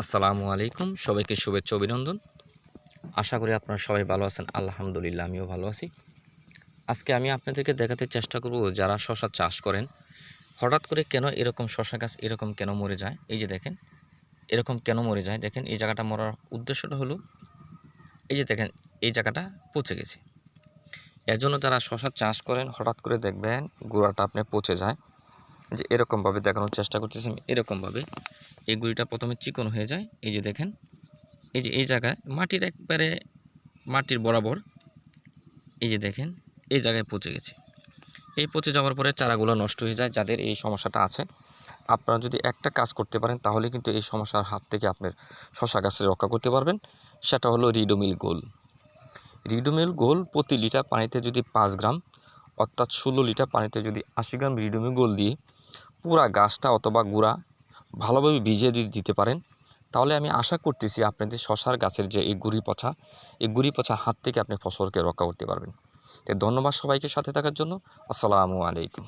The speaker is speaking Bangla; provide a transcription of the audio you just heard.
আসসালামু আলাইকুম, সবাইকে শুভেচ্ছা অভিনন্দন। আশা করি আপনারা সবাই ভালো আছেন। আলহামদুলিল্লাহ আমিও ভালো আছি। আজকে আমি আপনাদেরকে দেখাতে চেষ্টা করব যারা শশা চাষ করেন, হঠাৎ করে কেন এরকম শশা গাছ এরকম কেন মরে যায়। এই যে দেখেন, এরকম কেন মরে যায় দেখেন। এই জায়গাটা মরার উদ্দেশ্যটা হলো, এই যে দেখেন, এই জায়গাটা পচে গেছে। এর জন্য যারা শশা চাষ করেন হঠাৎ করে দেখবেন গোড়াটা আপনি পচে যায়। যে এরকমভাবে দেখানোর চেষ্টা করতেছি আমি, এরকমভাবে এই গুঁড়িটা প্রথমে চিকন হয়ে যায়। এই যে দেখেন, এই যে এই জায়গায় মাটির একবারে মাটির বরাবর, এই যে দেখেন, এই জায়গায় পচে গেছে। এই পচে যাওয়ার পরে চারাগুলো নষ্ট হয়ে যায়। যাদের এই সমস্যাটা আছে, আপনারা যদি একটা কাজ করতে পারেন তাহলে কিন্তু এই সমস্যার হাত থেকে আপনার শশা গাছে রক্ষা করতে পারবেন। সেটা হলো রিডোমিল গোল। রিডোমিল গোল প্রতি লিটার পানিতে যদি 5 গ্রাম, অর্থাৎ 16 লিটার পানিতে যদি 80 গ্রাম রিডোমিল গোল দিয়ে পুরা গাছটা অথবা গুঁড়া ভালোভাবে ভিজিয়ে যদি দিতে পারেন, তাহলে আমি আশা করতেছি আপনাদের শশার গাছের যে এই গুঁড়ি পচার হাত থেকে আপনি ফসলকে রক্ষা করতে পারবেন। তো ধন্যবাদ সবাইকে সাথে থাকার জন্য। আসসালামু আলাইকুম।